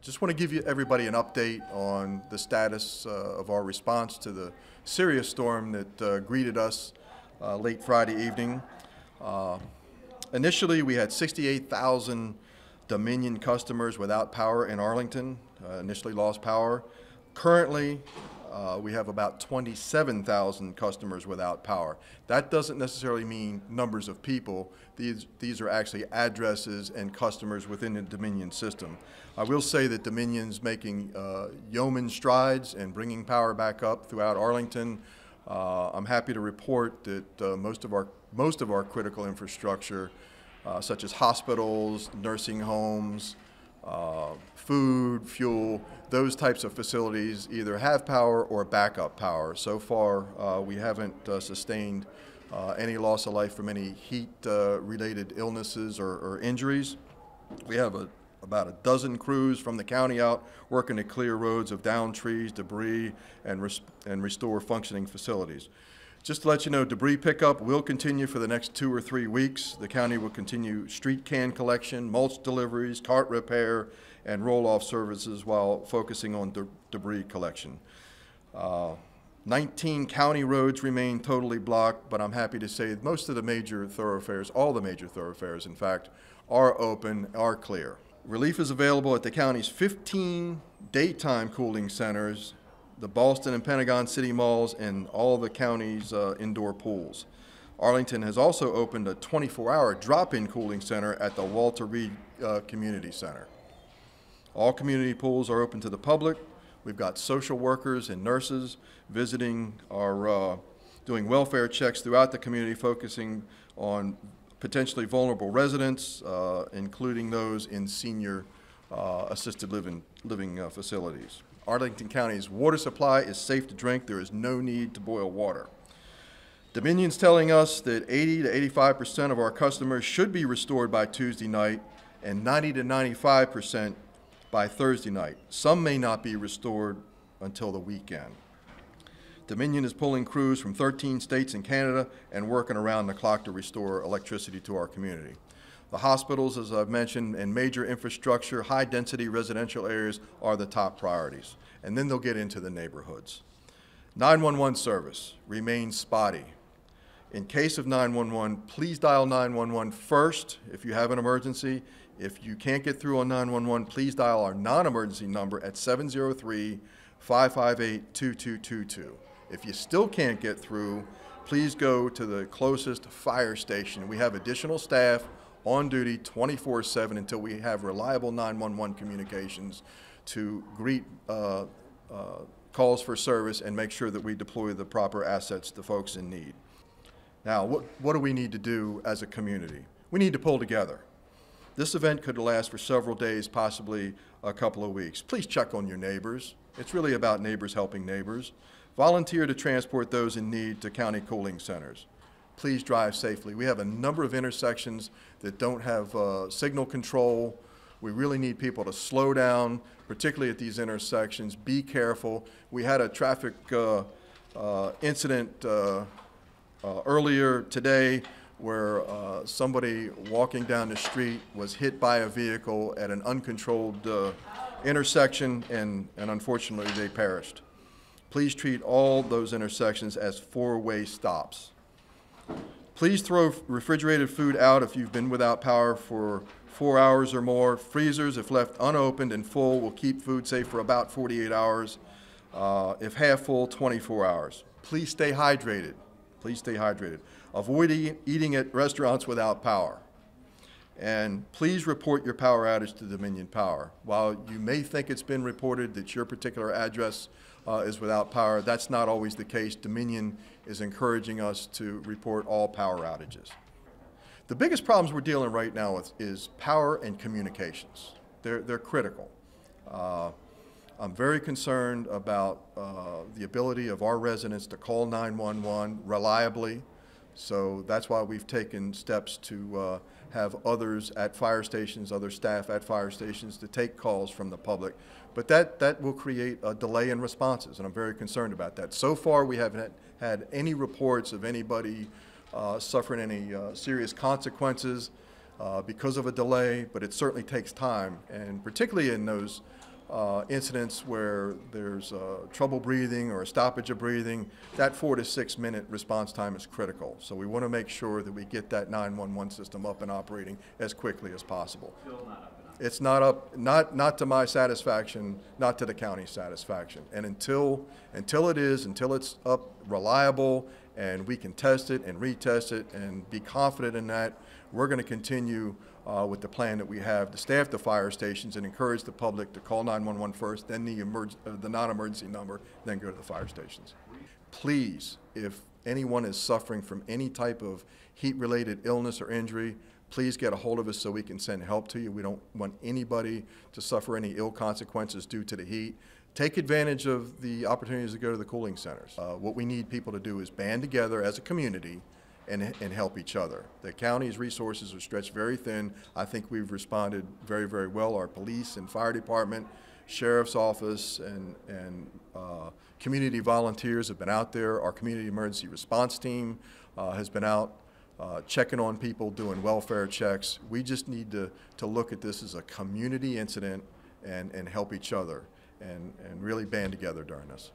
Just want to give everybody an update on the status of our response to the serious storm that greeted us late Friday evening. Initially, we had 68,000 Dominion customers without power in Arlington, initially lost power. Currently, we have about 27,000 customers without power. That doesn't necessarily mean numbers of people. These are actually addresses and customers within the Dominion system. I will say that Dominion's making yeoman strides and bringing power back up throughout Arlington. I'm happy to report that most of our critical infrastructure, such as hospitals, nursing homes, food, fuel, those types of facilities either have power or backup power. So far, we haven't sustained any loss of life from any heat-related illnesses or injuries. We have about a dozen crews from the county out working to clear roads of downed trees, debris, and restore functioning facilities. Just to let you know, debris pickup will continue for the next 2 or 3 weeks. The county will continue street can collection, mulch deliveries, cart repair, and roll-off services while focusing on debris collection. 19 county roads remain totally blocked, but I'm happy to say most of the major thoroughfares, all the major thoroughfares, in fact, are open, are clear. Relief is available at the county's 15 daytime cooling centers, the Boston and Pentagon City malls, and all the county's indoor pools. Arlington has also opened a 24-hour drop-in cooling center at the Walter Reed Community Center. All community pools are open to the public. We've got social workers and nurses visiting doing welfare checks throughout the community, focusing on potentially vulnerable residents, including those in senior assisted living facilities. Arlington County's water supply is safe to drink. There is no need to boil water. Dominion's telling us that 80 to 85% of our customers should be restored by Tuesday night and 90 to 95% by Thursday night. Some may not be restored until the weekend. Dominion is pulling crews from 13 states and Canada and working around the clock to restore electricity to our community. The hospitals, as I've mentioned, and major infrastructure, high-density residential areas are the top priorities. And then they'll get into the neighborhoods. 911 service remains spotty. In case of 911, please dial 911 first if you have an emergency. If you can't get through on 911, please dial our non-emergency number at 703-558-2222. If you still can't get through, please go to the closest fire station. We have additional staff on duty 24/7 until we have reliable 911 communications to greet calls for service and make sure that we deploy the proper assets to folks in need. Now, what do we need to do as a community? We need to pull together. This event could last for several days, possibly a couple of weeks. Please check on your neighbors. It's really about neighbors helping neighbors. Volunteer to transport those in need to county cooling centers. Please drive safely. We have a number of intersections that don't have signal control. We really need people to slow down, particularly at these intersections. Be careful. We had a traffic incident earlier today where somebody walking down the street was hit by a vehicle at an uncontrolled intersection, and unfortunately they perished. Please treat all those intersections as four-way stops. Please throw refrigerated food out if you've been without power for 4 hours or more. Freezers, if left unopened and full, will keep food safe for about 48 hours. If half full, 24 hours. Please stay hydrated. Please stay hydrated. Avoid eating at restaurants without power. And please report your power outage to Dominion Power. While you may think it's been reported that your particular address is without power, that's not always the case. Dominion is encouraging us to report all power outages. The biggest problems we're dealing right now with is power and communications. They're critical. I'm very concerned about the ability of our residents to call 911 reliably. So that's why we've taken steps to have others at fire stations, other staff at fire stations to take calls from the public. But that will create a delay in responses, and I'm very concerned about that. So far, we haven't had any reports of anybody suffering any serious consequences because of a delay, but it certainly takes time, and particularly in those incidents where there's trouble breathing or a stoppage of breathing, that 4 to 6 minute response time is critical. So we want to make sure that we get that 911 system up and operating as quickly as possible. It's not up, not to my satisfaction, not to the county's satisfaction. And until it's up, reliable, and we can test it and retest it and be confident in that, we're going to continue with the plan that we have to staff the fire stations and encourage the public to call 911 first, then the non-emergency number, then go to the fire stations. Please, if anyone is suffering from any type of heat-related illness or injury, please get a hold of us so we can send help to you. We don't want anybody to suffer any ill consequences due to the heat. Take advantage of the opportunities to go to the cooling centers. What we need people to do is band together as a community and help each other. The county's resources are stretched very thin. I think we've responded very, very well. Our police and fire department, sheriff's office, and community volunteers have been out there. Our community emergency response team has been out checking on people, doing welfare checks. We just need to look at this as a community incident and help each other and really band together during this.